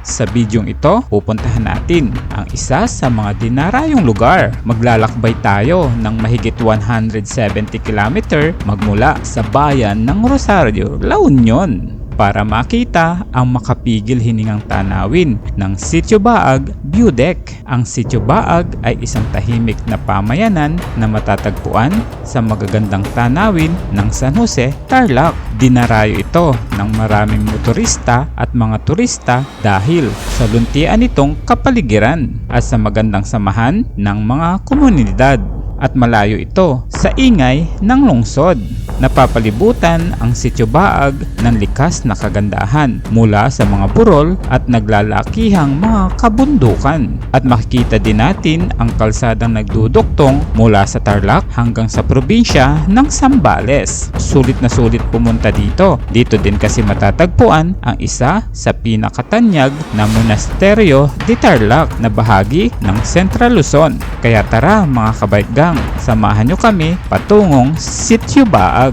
Sa bidyong ito, pupuntahan natin ang isa sa mga dinarayong lugar. Maglalakbay tayo ng mahigit 170 km magmula sa bayan ng Rosario, La Union para makita ang makapigil hiningang tanawin ng Sitio Baag View Deck. Ang Sitio Baag ay isang tahimik na pamayanan na matatagpuan sa magagandang tanawin ng San Jose, Tarlac. Dinarayo ito ng maraming motorista at mga turista dahil sa luntian nitong kapaligiran at sa magandang samahan ng mga komunidad. At malayo ito sa ingay ng lungsod. Napapalibutan ang Sitio Baag ng likas na kagandahan mula sa mga burol at naglalakihang mga kabundukan. At makikita din natin ang kalsadang nagduduktong mula sa Tarlac hanggang sa probinsya ng Zambales. Sulit na sulit pumunta dito. Dito din kasi matatagpuan ang isa sa pinakatanyag na monasteryo de Tarlac na bahagi ng Central Luzon. Kaya tara mga kabaiggang, samahan nyo kami patungong Sitio Baag.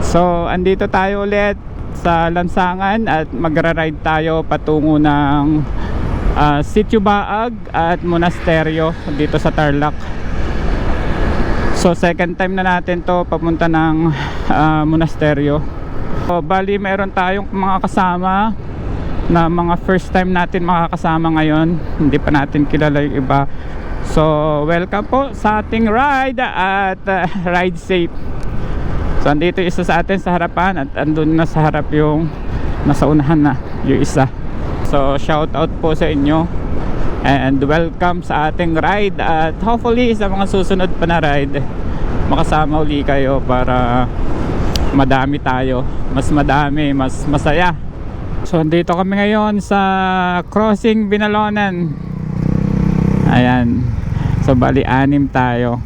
So, andito tayo ulit sa lansangan at magra-ride tayo patungo ng Sitio Baag at monasteryo dito sa Tarlac. So, second time na natin to papunta ng monasteryo. So, bali meron tayong mga kasama na mga first time natin makakasama ngayon. Hindi pa natin kilala yung iba. So, welcome po sa ating ride at ride safe. So, andito isa sa atin sa harapan at andun na sa harap yung nasa unahan na yung isa. So, shout out po sa inyo and welcome sa ating ride at hopefully sa mga susunod pa na ride makasama uli kayo para madami tayo, mas madami, mas masaya. So andito kami ngayon sa crossing Binalonan. Ayan. So bali 6 tayo.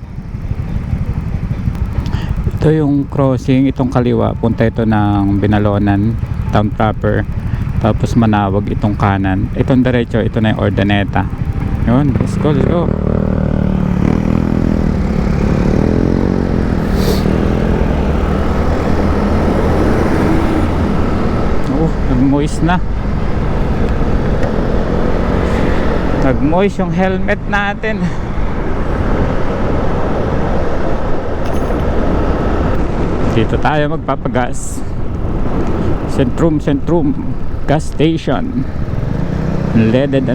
Ito yung crossing, itong kaliwa punta ito ng Binalonan town proper. Tapos Manawag itong kanan. Itong diretso, ito na yung Ordaneta. Yun, let's go, let's go. Nag-moist na. Nag-moist yung helmet natin. Dito tayo magpapagas. Centrum gas station. Unleaded.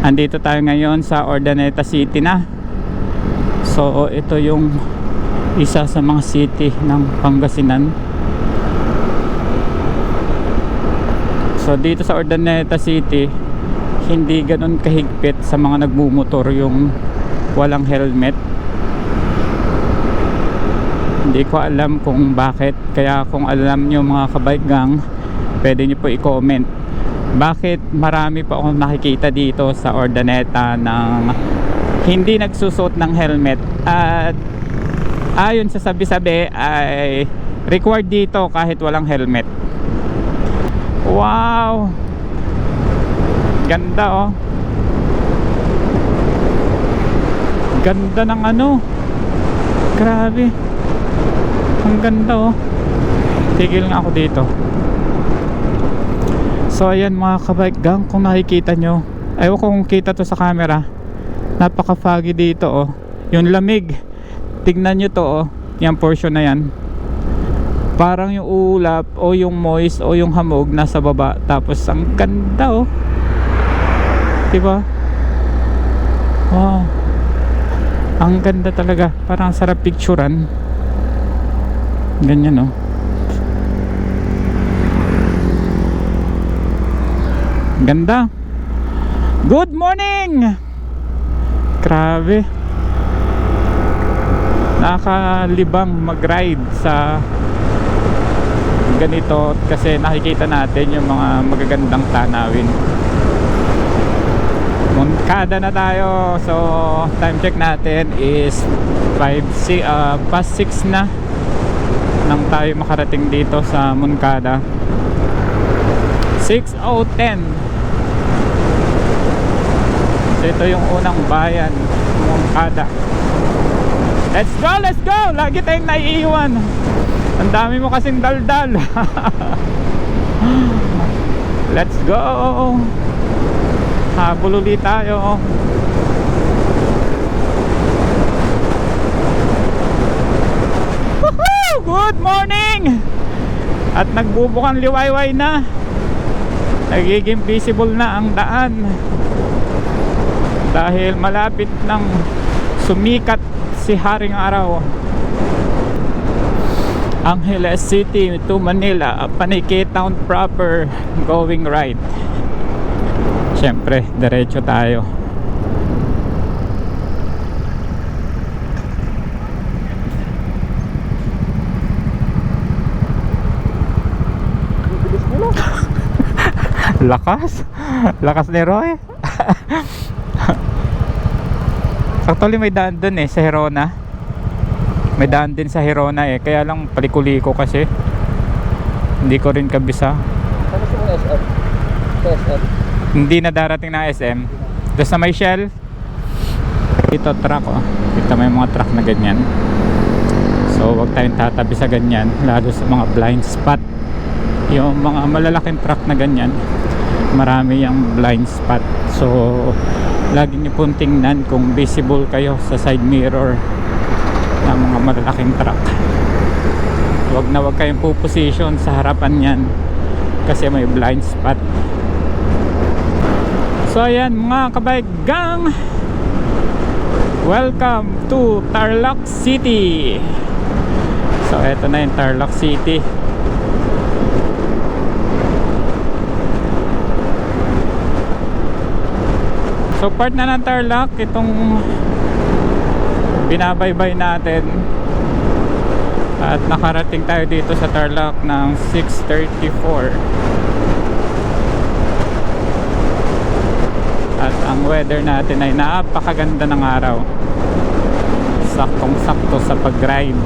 Andito tayo ngayon sa Ordaneta City na. So ito yung isa sa mga city ng Pangasinan. So dito sa Ordaneta City, hindi ganun kahigpit sa mga nagmumotor yung walang helmet. Hindi ko alam kung bakit. Kaya kung alam nyo mga kabaiggang, pwede nyo po i-comment bakit marami pa akong nakikita dito sa Ordaneta ng hindi nagsusot ng helmet. At ayon sa sabi-sabi ay required dito kahit walang helmet. Wow, ganda oh. Ganda ng ano, grabe, ang ganda oh. Tigil nga ako dito. So ayan mga kabike gang, kung nakikita nyo, ayaw ko kung kita to sa camera, napaka foggy dito oh. Yung lamig, tignan nyo to oh, yung portion na yan, parang yung ulap o yung moist o yung hamog nasa baba. Tapos ang ganda oh, diba? Wow, ang ganda talaga, parang sarap picturean. Ganyan oh. Ganda. Good morning. Grabe, nakalibang mag-ride sa ganito kasi nakikita natin yung mga magagandang tanawin. Moncada na tayo. So time check natin is past 6 na nang tayo makarating dito sa Moncada. 6:10. So ito yung unang bayan, Moncada. Let's go, let's go. Lagi tayong naiiwan. Ang dami mo kasing daldal. Let's go. Habol ulit tayo. Woohoo! Good morning. At nagbubukang liwayway na. Nagiging visible na ang daan dahil malapit nang sumikat si Haring Araw. Angeles City to Manila, Paniki Town proper, going right. Siyempre, diretso tayo. Lakas ni Roy. Actually may daan dun sa Herona. May daan din sa Herona kaya lang paliko-liko kasi hindi ko rin kabisa. Ano sa SM? Sa SM? Hindi na darating na SM. Doon sa may Shell. Ito truck kita may mga truck na ganyan. So wag tayong tatabi sa ganyan, lalo sa mga blind spot. Yung mga malalaking truck na ganyan, marami yung blind spot. So lagi niyo pong tingnan kung visible kayo sa side mirror ng mga malalaking truck. Wag kayong puposition sa harapan yan kasi may blind spot. So ayan mga kabaygang, welcome to Tarlac City. So eto na yung Tarlac City. So part na ng Tarlac itong binabaybay natin. At nakarating tayo dito sa Tarlac ng 6:34. At ang weather natin ay napakaganda ng araw. Saktong sakto sa pag-ride.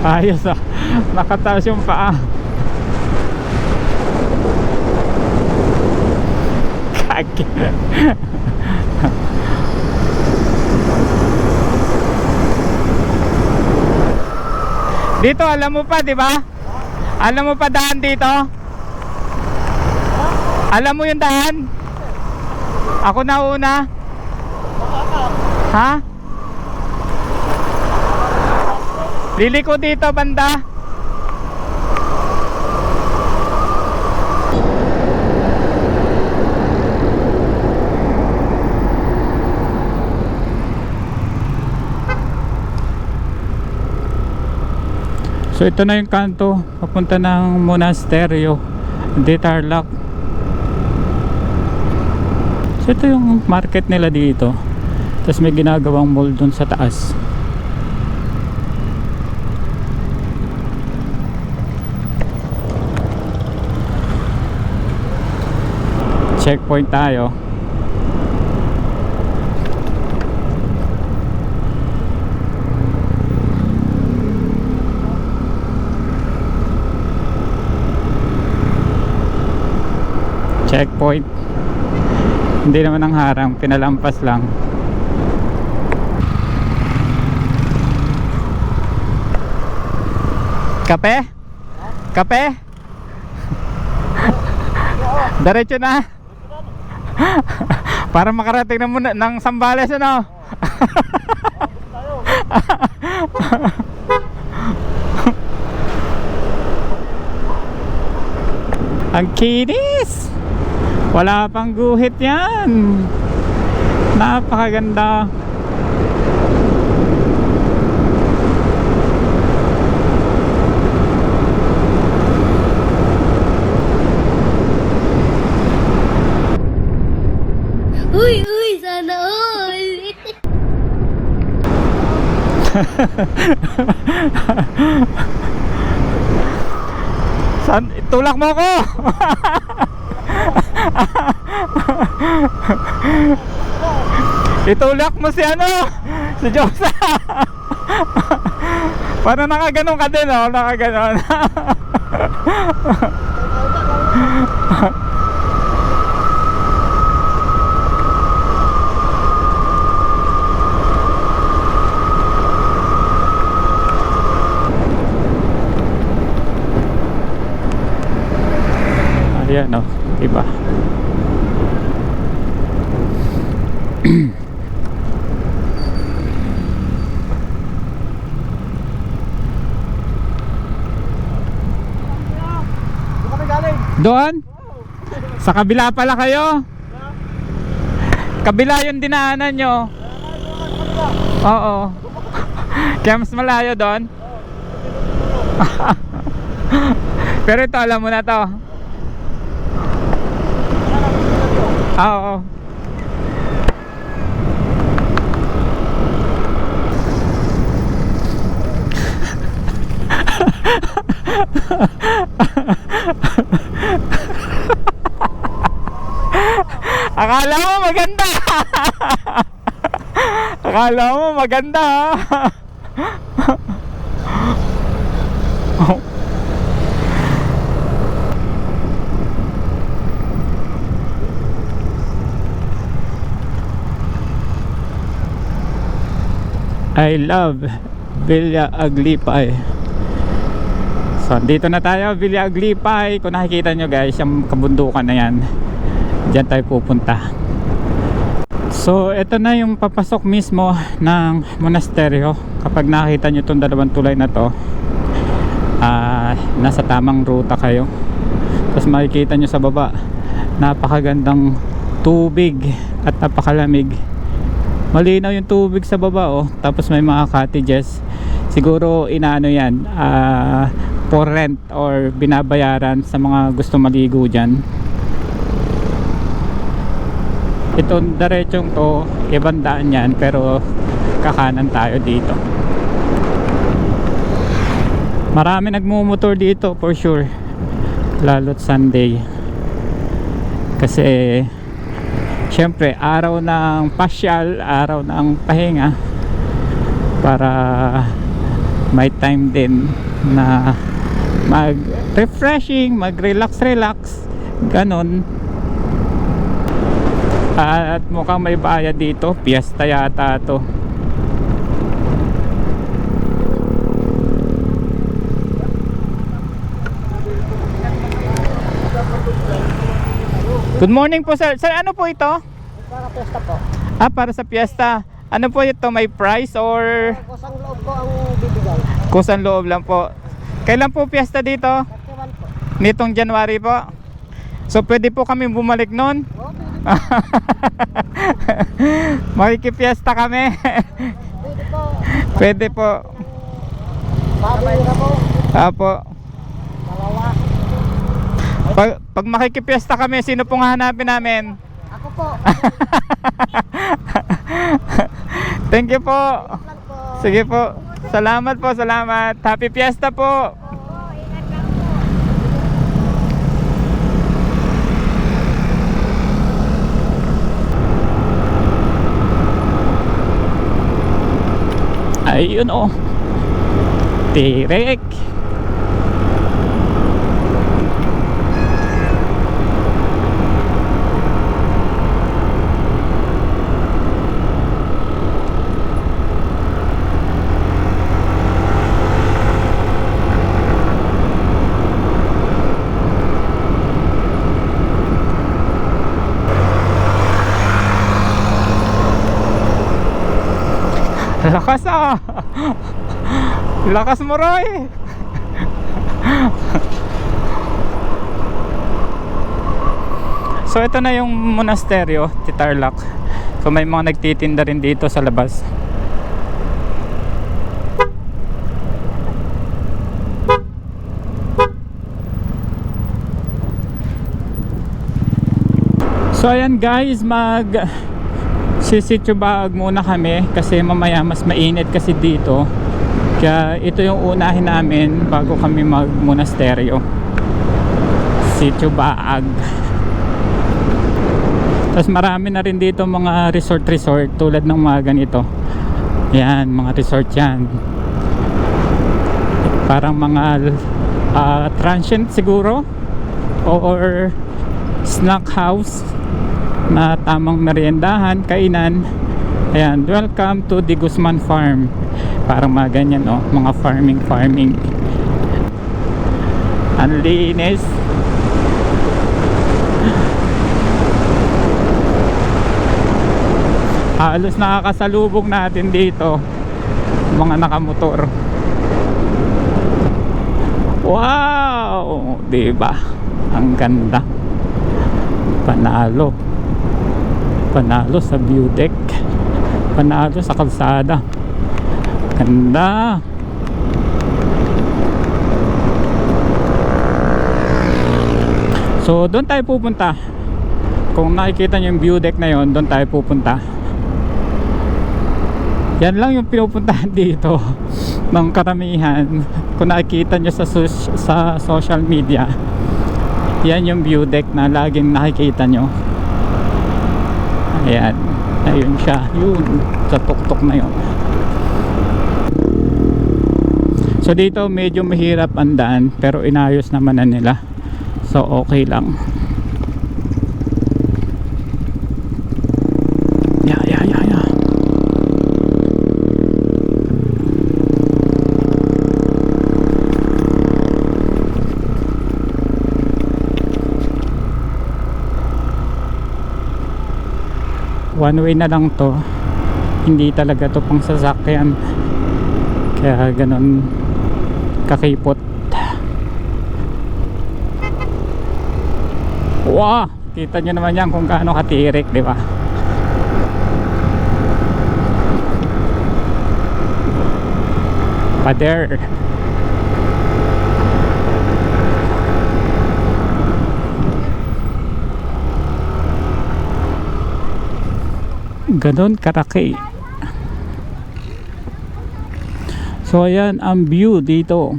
Ayos nakataas yung paa. Kaki. Dito alam mo pa, di ba? Alam mo pa daan dito? Alam mo yung daan? Ako na una. Ha? Liliko dito banda. So ito na yung kanto papunta ng monasteryo de Tarlac. So ito yung market nila dito. Tapos may ginagawang mall dun sa taas. Checkpoint tayo. Checkpoint. Hindi naman ang harang, pinalampas lang. Kape? Kape? Diretso na. Para makarating na muna ng Sambales ano. Ang kinis. Wala pang guhit yan. Napakaganda. Uy, uy, sana all. San, tulak mo ko. Itulak mo si ano, si Josa. Para nakaganon ka din, oh, nakaganon. Ayan, oh, iba. Doon? Sa kabila pala kayo? Kabila yung dinaanan nyo? Oo. Kaya mas malayo doon? Pero ito, alam mo na to. Oo. Akala mo maganda. Akala mo maganda. I love Villa Aglipay. So, dito na tayo, Villa Aglipay. Kung nakikita nyo guys, yung kabundukan na yan, diyan tayo pupunta. So, ito na yung papasok mismo ng monasteryo. Kapag nakita nyo itong dalawang tulay na to, nasa tamang ruta kayo. Tapos makikita nyo sa baba, napakagandang tubig at napakalamig. Malinaw yung tubig sa baba, oh. Tapos may mga cottages. Siguro inaano yan, for rent or binabayaran sa mga gusto maligo dyan. Itong diretsong to, ibang daan yan, pero kakanan tayo dito. Marami nagmumotor dito for sure, lalo't Sunday. Kasi syempre araw ng pasyal, araw ng pahinga, para may time din na mag-refreshing, mag-relax, ganon. At mukhang may bayad dito, piyesta yata to. Good morning po sir. Sir, ano po ito? Para pesta po. Para sa piyesta. Ano po ito? May price or Kusang loob po ang bibigay. kusang loob lang po? Kailan po piyesta dito? 31 po. Nitong January po. So pwede po kami bumalik nun? Oh, Makikipiesta kami. pwede po. Pwede po. Babay na po. Apo. Dalawa. Pag makikipiesta kami, sino pong hahanapin namin? Ako po. Thank you po. Lang po. Sige po. Salamat po, salamat. Happy Fiesta po. Ayun oh. Tirek. Lakas ah. Lakas mo Roy. So ito na yung monasteryo, Tarlac. So may mga nagtitinda rin dito sa labas. So ayan guys, sisityo bag muna kami kasi mamaya mas mainit kasi dito. Kaya ito yung unahin namin bago kami mag monasteryo. Sityo Baag. Tapos marami na rin dito mga resort tulad ng mga ganito. Yan, mga resort yan. Parang mga transient siguro or snack house na tamang meriendahan, kainan. Ayan, welcome to the Guzman Farm. Parang mga ganyan, oh, mga farming. Ang linis. Halos nakakasalubong natin dito mga nakamotor. Wow, diba? Ang ganda. Panalo sa view deck, panalo sa kalsada. Ganda. So doon tayo pupunta. Kung nakikita nyo yung view deck na yon, doon tayo pupunta. Yan lang yung pinupuntahan dito ng karamihan. Kung nakikita nyo sa social media, yan yung view deck na laging nakikita nyo. Ayan, ayun siya, yun sa tuktok na yun. So dito medyo mahirap ang daan, pero inayos naman na nila, so okay lang. Yeah. One way na lang to, hindi talaga to pang sasakyan, kaya ganun kakipot. Wow, kita nyo naman yan kung gaano katirik, di ba? Pader. Ganon karaki. So ayan ang view dito.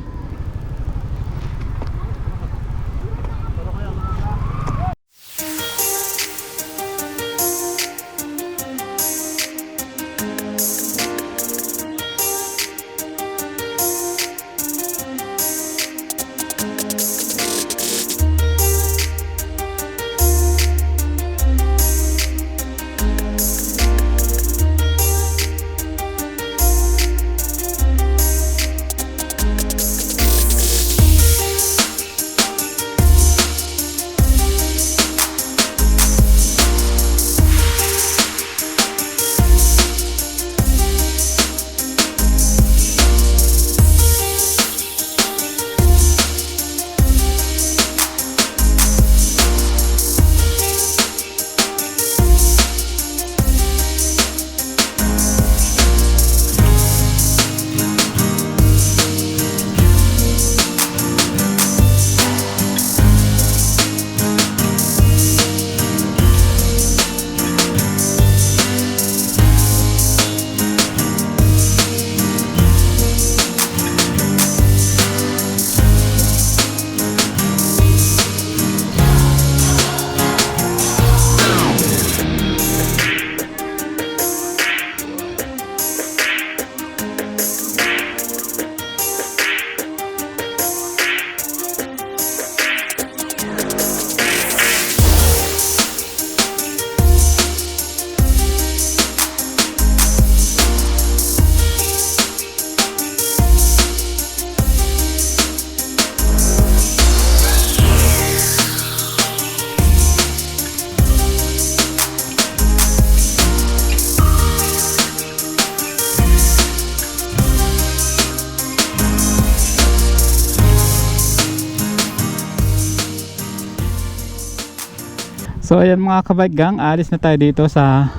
So ayan mga kabaggang, alis na tayo dito sa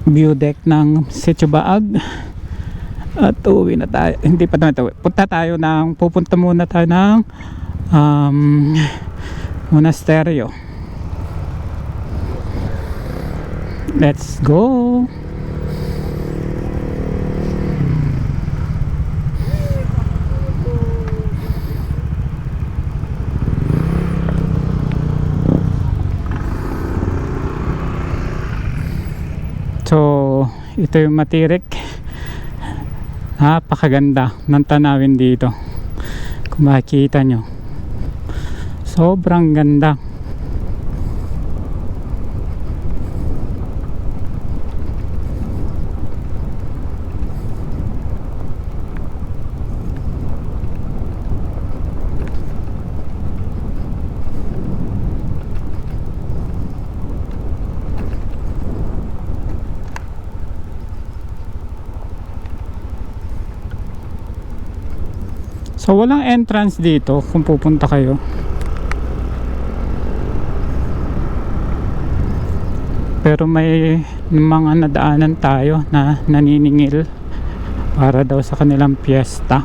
view deck ng Sitio Baag. At uwi na tayo. Hindi pa naman tayo. Pupunta muna tayo ng monasteryo. Let's go. So, ito yung Matirik. Napakaganda ng tanawin dito. Kung makikita nyo, sobrang ganda. So walang entrance dito kung pupunta kayo. Pero may mga nadaanan tayo na naniningil para daw sa kanilang piyesta.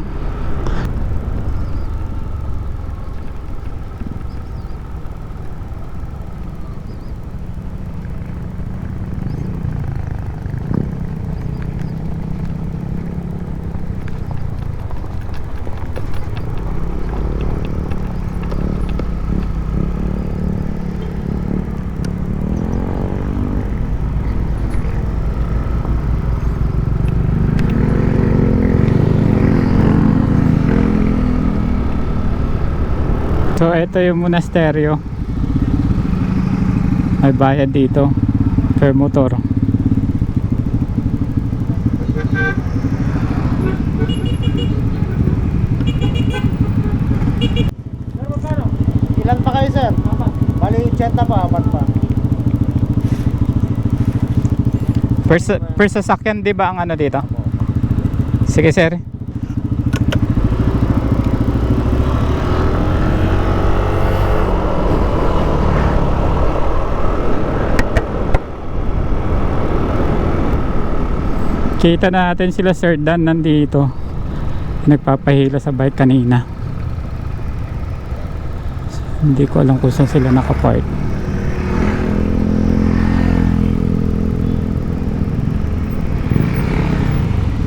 So ito yung monasteryo. May bayad dito per motor. Ilan pa kayo, sir? Bali, 80 pa, apat pa. Per sasakyan, di ba ang ano dito? Sige sir. Kita natin sila Sir Dan nandito. Nagpapahila sa bike kanina. So, hindi ko alam kung saan sila nakapark.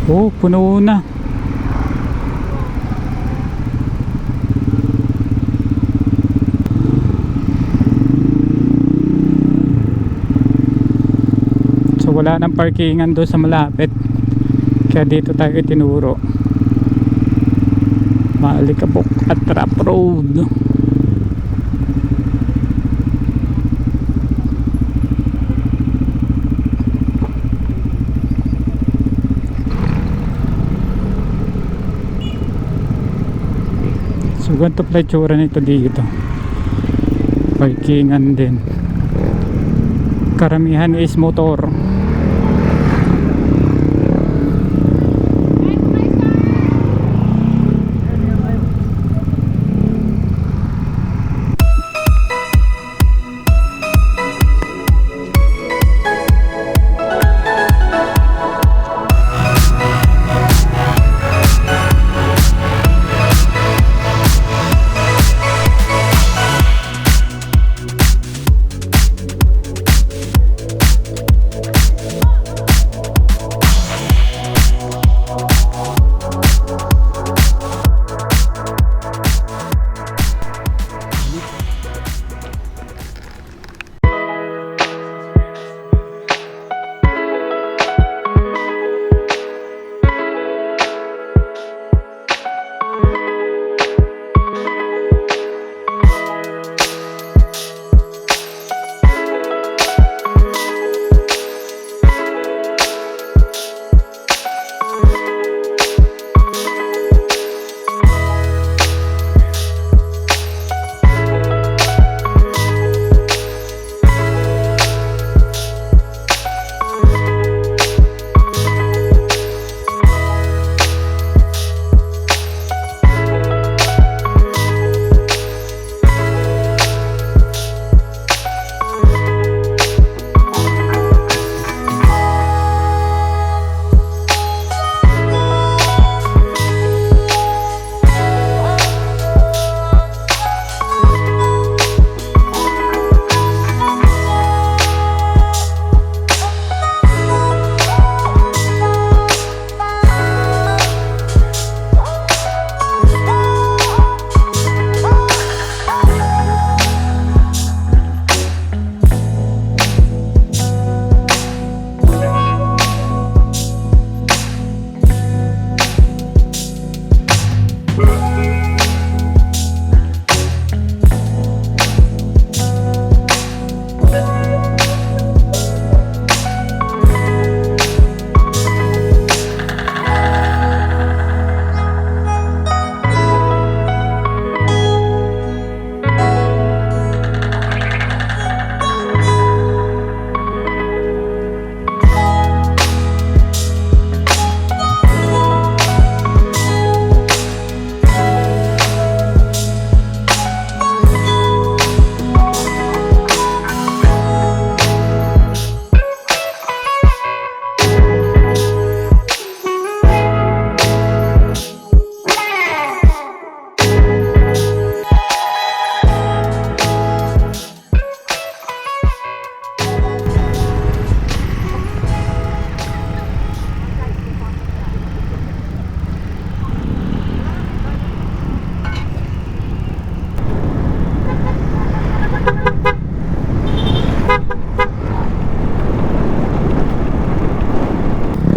Oh, puno na. So wala nang parkingan doon sa malapit. Kaya dito tayo tinuro. Maalikabok at Trap Road. So ganito pala itsura nito dito. Parkingan din. Karamihan is motor.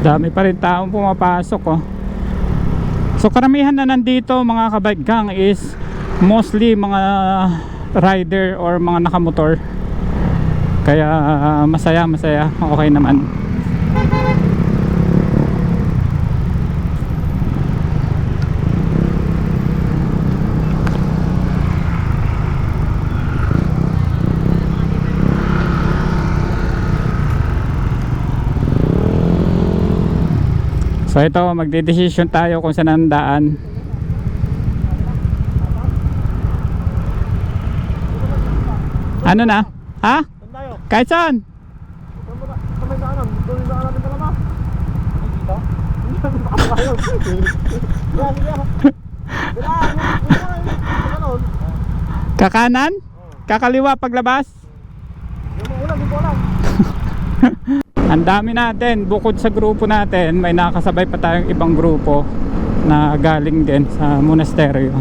Dami pa rin taong pumapasok oh. So karamihan na nandito mga kabike gang is mostly mga rider or mga nakamotor. Kaya masaya, okay naman. So ito, magde-decision tayo kung saan ang daan. Ano na? Ha? Saan tayo? Kahit saan? Sa may daanan. Doon yung daanan natin talaga. Dito? Hindi natin makakayo. Yan, yan. Yan. Kakanan? Kakaliwa paglabas? Yung ulan, dito lang. Ang dami natin, bukod sa grupo natin, may nakasabay pa tayong ibang grupo na galing din sa monasteryo.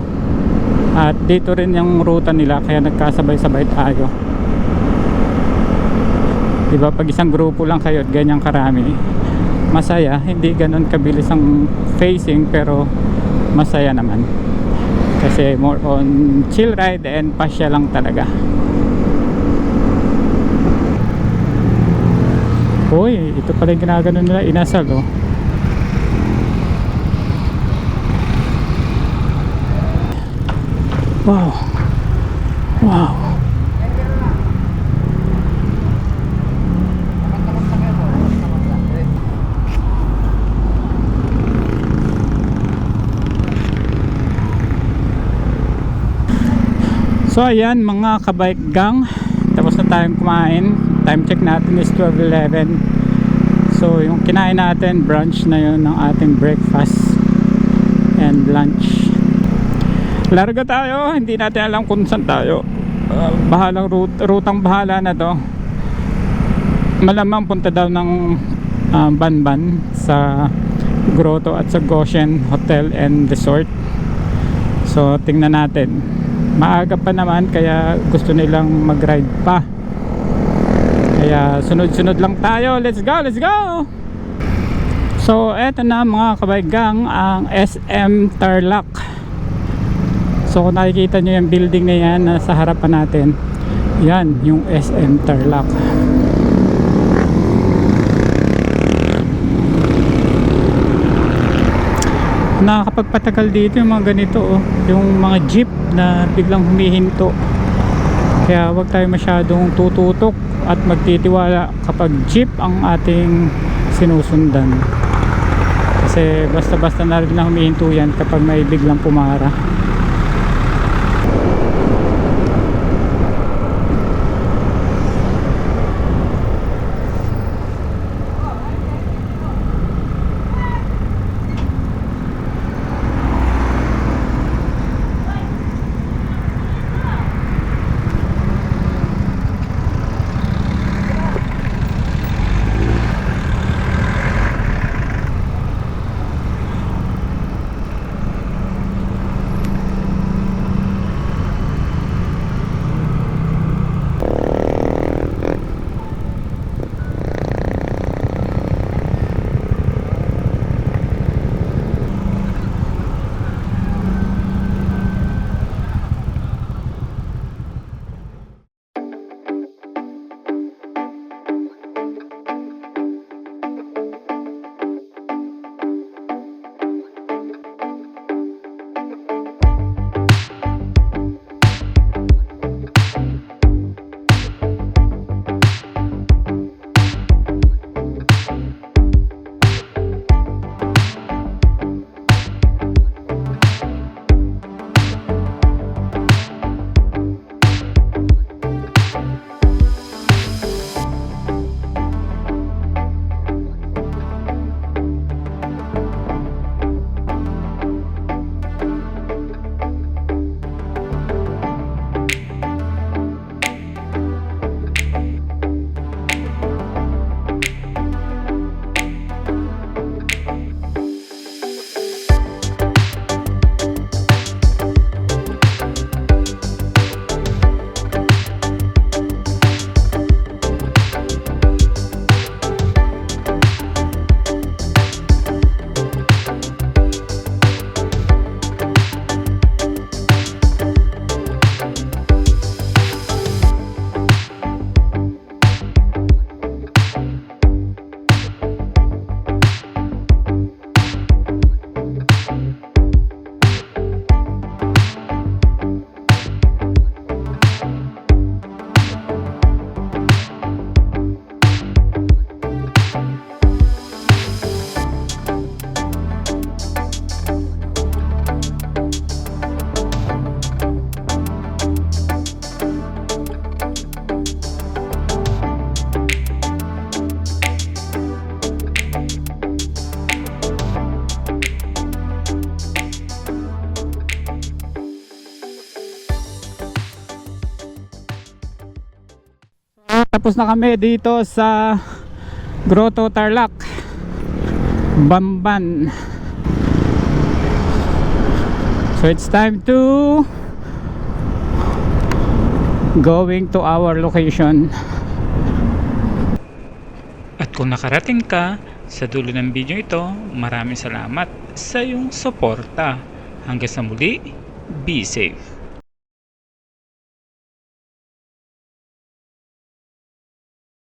At dito rin yung ruta nila, kaya nagkasabay-sabay tayo. Diba, pag isang grupo lang kayo at ganyang karami, masaya, hindi ganun kabilis ang facing, pero masaya naman. Kasi more on chill ride and pasya lang talaga. Uy, ito pala yung ginagano nila, inasal oh. Wow. Wow. So ayan mga kabike gang, tapos na tayong kumain. Time check natin is 12:11. So yung kinain natin, brunch na yun ng ating breakfast and lunch. Larga tayo, hindi natin alam kung saan tayo. Bahalang rutang bahala na to. Malamang punta daw ng Banban sa Grotto at sa Goshen Hotel and Resort. So tingnan natin. Maaga pa naman kaya gusto nilang mag-ride pa. Kaya sunod-sunod lang tayo. Let's go, let's go! So eto na mga kabaigang, ang SM Tarlac. So kung nakikita nyo yung building na yan na sa harapan natin, yan yung SM Tarlac. Nakakapagpatagal dito yung mga ganito oh. Yung mga jeep na biglang humihinto. Kaya wag tayo masyadong tututok at magtitiwala kapag jeep ang ating sinusundan. Kasi basta-basta na rin na humihinto yan kapag may biglang pumara. Tapos na kami dito sa Grotto Tarlac, Bamban. So it's time to going to our location. At kung nakarating ka sa dulo ng video ito, maraming salamat sa iyong suporta. Hanggang sa muli, be safe.